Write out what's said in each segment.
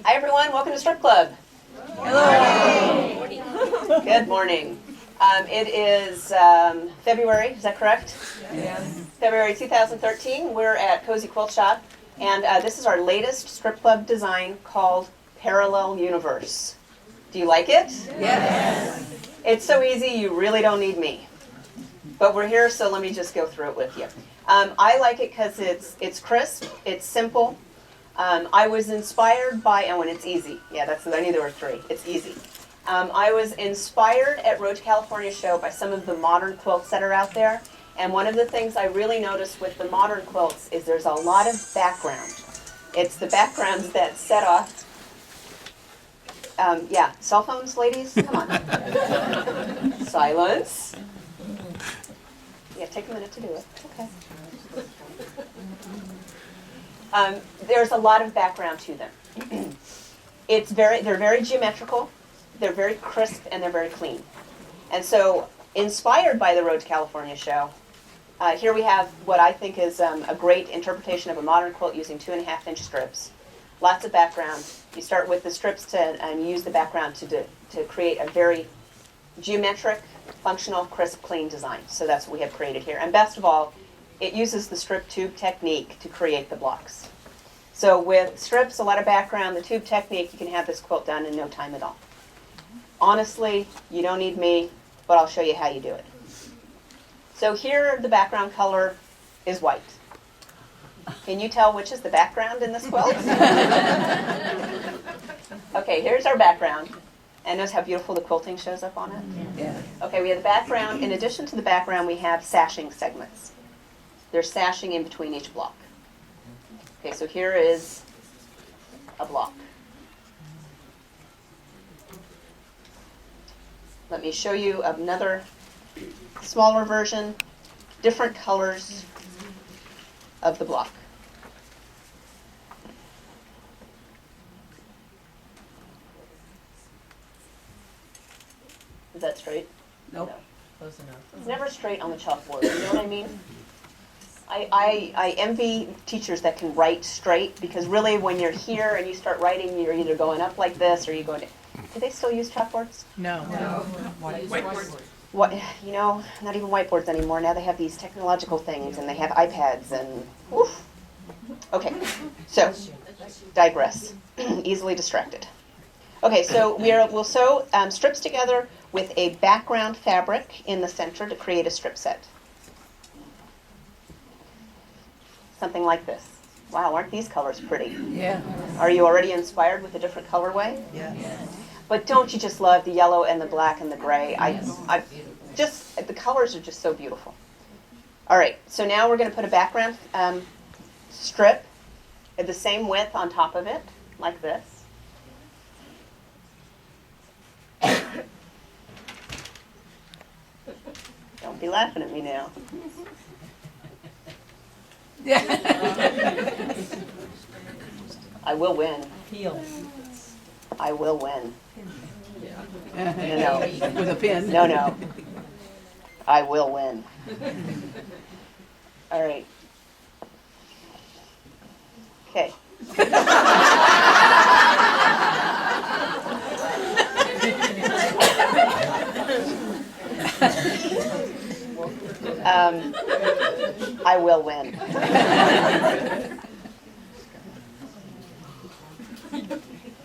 Hi everyone, welcome to Strip Club. Hello. Good morning. It is February, is that correct? Yes. February 2013. We're at Cozy Quilt Shop, and this is our latest Strip Club design called Parallel Universe. Do you like it? Yes. It's so easy, you really don't need me. But we're here, so let me just go through it with you. I like it because it's crisp, it's simple. I was inspired by, and when it's easy, yeah, I knew there were three, it's easy. I was inspired at Road to California show by some of the modern quilts that are out there, and one of the things I really noticed with the modern quilts is there's a lot of background. It's the backgrounds that set off, yeah, cell phones, ladies, come on. Silence. Yeah, take a minute to do it, okay. There's a lot of background to them. They're very geometrical, they're very crisp, and they're very clean. And so, inspired by the Road to California show, here we have what I think is a great interpretation of a modern quilt using 2.5-inch strips. Lots of background. You start with the strips and use the background to create a very geometric, functional, crisp, clean design. So that's what we have created here. And best of all, it uses the strip tube technique to create the blocks. So with strips, a lot of background, the tube technique, you can have this quilt done in no time at all. Honestly, you don't need me, but I'll show you how you do it. So here, the background color is white. Can you tell which is the background in this quilt? Okay, here's our background. And notice how beautiful the quilting shows up on it? Yeah. Okay, we have the background. In addition to the background, we have sashing segments. There's sashing in between each block. Okay, so here is a block. Let me show you another smaller version, different colors of the block. Is that straight? Nope. No. Close enough. It's never straight on the chalkboard, you know what I mean? I envy teachers that can write straight, because really when you're here and you start writing, you're either going up like this or you're going to... Do they still use chalkboards? No. Whiteboard. What, you know, not even whiteboards anymore. Now they have these technological things and they have iPads and... Oof. Okay, so, digress. Easily distracted. Okay, so we'll sew strips together with a background fabric in the center to create a strip set. Something like this. Wow, aren't these colors pretty? Yeah. Are you already inspired with a different colorway? Yeah. But don't you just love the yellow and the black and the gray? The colors are just so beautiful. All right, so now we're going to put a background strip at the same width on top of it, like this. Don't be laughing at me now. I will win. I will win. No. With a pin. No. I will win. All right. Okay. I will win.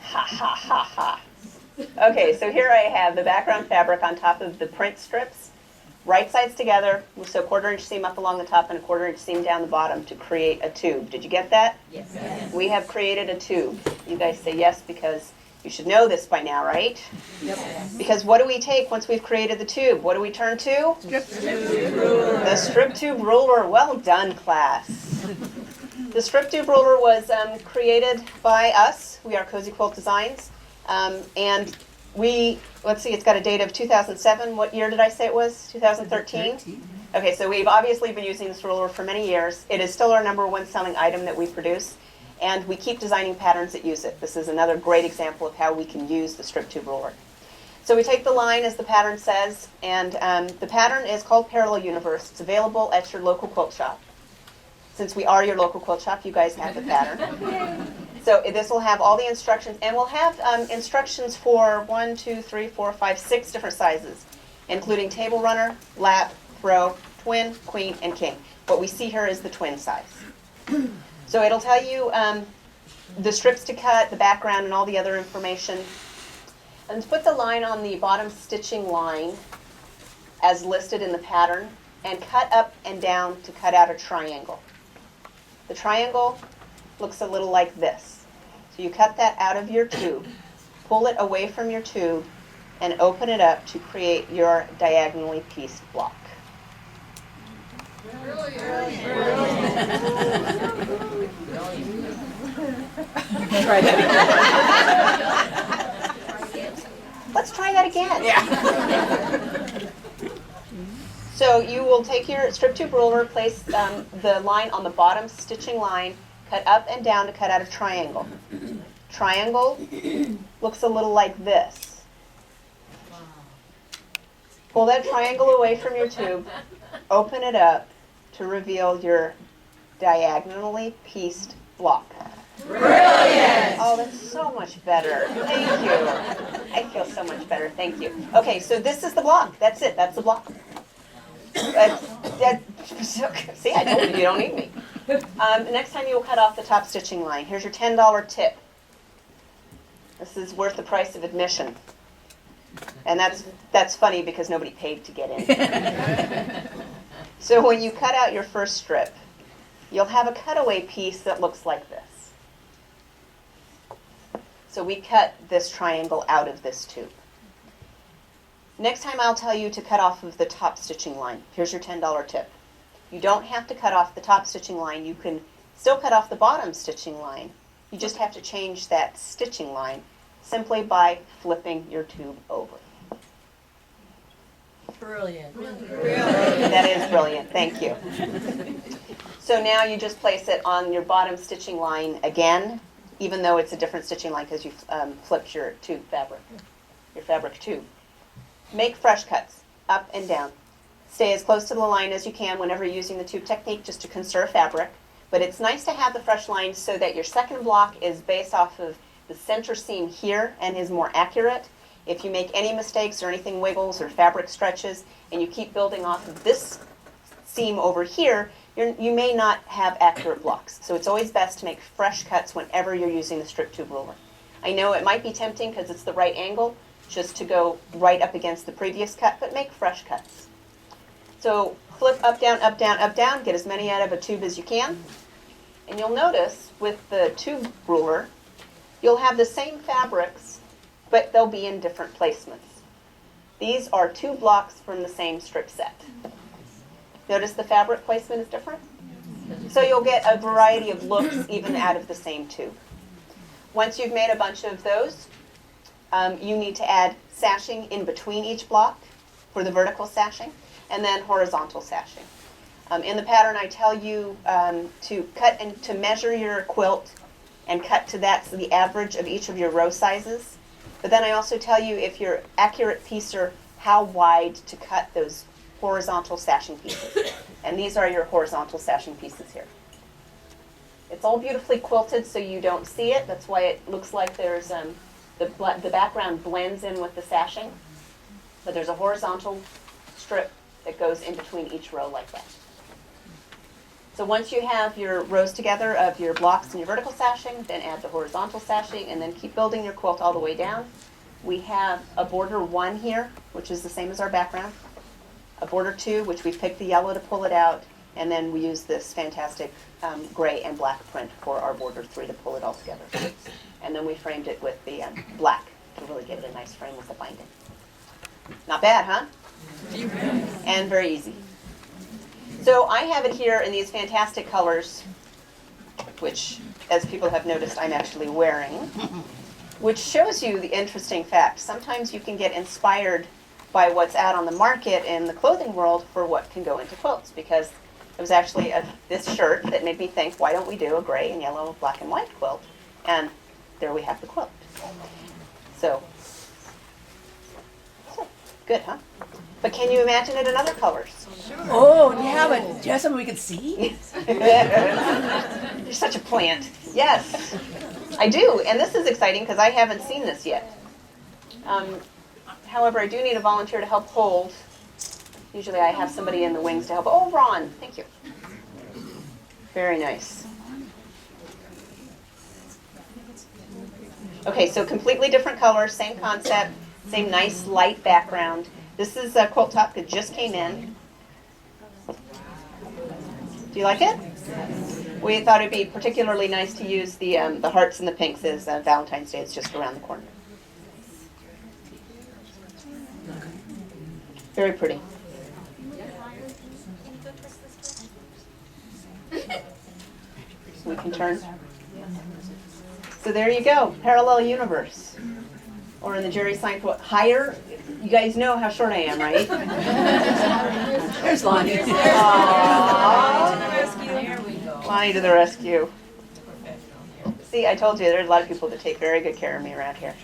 Ha ha ha ha. Okay, so here I have the background fabric on top of the print strips. Right sides together, we'll sew 1/4-inch seam up along the top and a 1/4-inch seam down the bottom to create a tube. Did you get that? Yes. We have created a tube. You guys say yes because you should know this by now, right? Yep. Because what do we take once we've created the tube? What do we turn to? Strip. The strip tube ruler. Well done, class. The strip tube ruler was created by us. We are Cozy Quilt Designs. And let's see, it's got a date of 2007. What year did I say it was? 2013? Okay, so we've obviously been using this ruler for many years. It is still our #1 selling item that we produce. And we keep designing patterns that use it. This is another great example of how we can use the strip tube ruler. So we take the line as the pattern says, and the pattern is called Parallel Universe. It's available at your local quilt shop. Since we are your local quilt shop, you guys have the pattern. So this will have all the instructions, and we'll have instructions for 1, 2, 3, 4, 5, 6 different sizes, including table runner, lap, throw, twin, queen, and king. What we see here is the twin size. So it'll tell you the strips to cut, the background, and all the other information. And put the line on the bottom stitching line as listed in the pattern, and cut up and down to cut out a triangle. The triangle looks a little like this. So you cut that out of your tube, pull it away from your tube, and open it up to create your diagonally pieced block. Try that again. Let's try that again. Yeah. So you will take your strip tube ruler, place the line on the bottom stitching line, cut up and down to cut out a triangle. Triangle looks a little like this. Pull that triangle away from your tube, open it up to reveal your diagonally pieced block. Brilliant! Oh, that's so much better. Thank you. I feel so much better. Thank you. Okay, so this is the block. That's it. That's the block. See, I told you you don't need me. Next time you will cut off the top stitching line. Here's your $10 tip. This is worth the price of admission. And that's funny because nobody paid to get in. So when you cut out your first strip, you'll have a cutaway piece that looks like this. So we cut this triangle out of this tube. Next time I'll tell you to cut off of the top stitching line. Here's your $10 tip. You don't have to cut off the top stitching line. You can still cut off the bottom stitching line. You just have to change that stitching line simply by flipping your tube over. Brilliant. That is brilliant. Thank you. So now you just place it on your bottom stitching line again, even though it's a different stitching line because you flipped your tube fabric, your fabric tube. Make fresh cuts, up and down. Stay as close to the line as you can whenever you're using the tube technique just to conserve fabric. But it's nice to have the fresh line so that your second block is based off of the center seam here and is more accurate. If you make any mistakes or anything wiggles or fabric stretches and you keep building off of this seam over here, you may not have accurate blocks. So it's always best to make fresh cuts whenever you're using the strip tube ruler. I know it might be tempting because it's the right angle just to go right up against the previous cut, but make fresh cuts. So flip up, down, up, down, up, down, get as many out of a tube as you can. And you'll notice with the tube ruler, you'll have the same fabrics, but they'll be in different placements. These are 2 blocks from the same strip set. Notice the fabric placement is different? So you'll get a variety of looks even out of the same tube. Once you've made a bunch of those, you need to add sashing in between each block for the vertical sashing, and then horizontal sashing. In the pattern, I tell you to cut and to measure your quilt and cut to the average of each of your row sizes. But then I also tell you, if you're accurate piecer, how wide to cut those horizontal sashing pieces. And these are your horizontal sashing pieces here. It's all beautifully quilted so you don't see it. That's why it looks like there's the background blends in with the sashing. But there's a horizontal strip that goes in between each row like that. So once you have your rows together of your blocks and your vertical sashing, then add the horizontal sashing and then keep building your quilt all the way down. We have a border 1 here, which is the same as our background. A border 2, which we picked the yellow to pull it out, and then we use this fantastic gray and black print for our border 3 to pull it all together. And then we framed it with the black to really give it a nice frame with the binding. Not bad, huh? And very easy. So I have it here in these fantastic colors, which, as people have noticed, I'm actually wearing, which shows you the interesting fact. Sometimes you can get inspired by what's out on the market in the clothing world for what can go into quilts, because it was actually this shirt that made me think, why don't we do a gray and yellow, black and white quilt? And there we have the quilt. So good, huh? But can you imagine it in other colors? Oh, yeah, but do you have something we can see? You're such a plant. Yes. I do, and this is exciting because I haven't seen this yet. However, I do need a volunteer to help hold. Usually I have somebody in the wings to help. Oh, Ron, thank you. Very nice. Okay, so completely different colors, same concept, same nice light background. This is a quilt top that just came in. Do you like it? We thought it'd be particularly nice to use the hearts and the pinks as Valentine's Day is just around the corner. Very pretty. We can turn. So there you go, parallel universe. Or in the Jerry Seinfeld, higher. You guys know how short I am, right? There's Lonnie. Lonnie to the rescue. See, I told you, there's a lot of people that take very good care of me around here.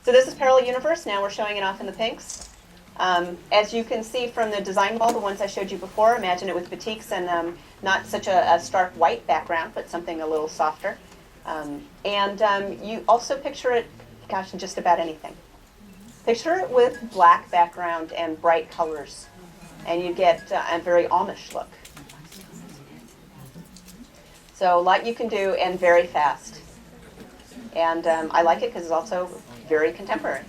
So this is Parallel Universe. Now we're showing it off in the pinks. As you can see from the design wall, the ones I showed you before, imagine it with batiks and not such a stark white background, but something a little softer. You also picture it, gosh, in just about anything. Picture it with black background and bright colors, and you get a very Amish look. So a lot you can do, and very fast. And I like it because it's also very contemporary.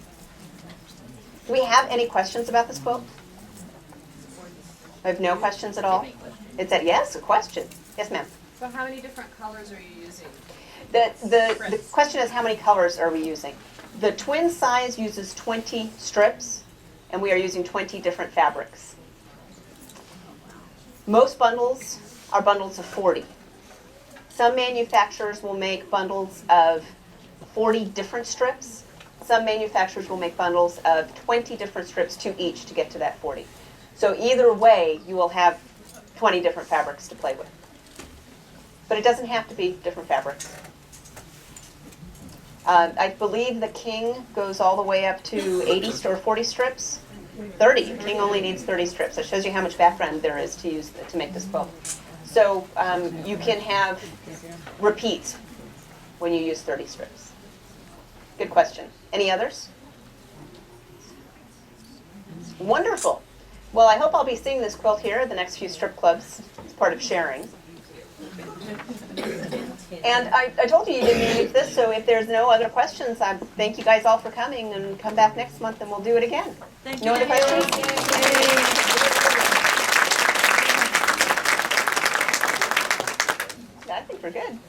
Do we have any questions about this quilt? I have no questions at all? It's a yes, a question. Yes, ma'am. So how many different colors are you using? The question is how many colors are we using? The twin size uses 20 strips, and we are using 20 different fabrics. Most bundles are bundles of 40. Some manufacturers will make bundles of 40 different strips. Some manufacturers will make bundles of 20 different strips to each to get to that 40. So either way, you will have 20 different fabrics to play with. But it doesn't have to be different fabrics. I believe the king goes all the way up to 80 or 40 strips. 30. King only needs 30 strips. That shows you how much background there is to use to make this quilt. So you can have repeats when you use 30 strips. Good question. Any others? Wonderful. Well, I hope I'll be seeing this quilt here at the next few strip clubs. It's part of sharing. And I told you didn't need this, so if there's no other questions, I thank you guys all for coming, and come back next month and we'll do it again. Thank No other questions? I think we're good.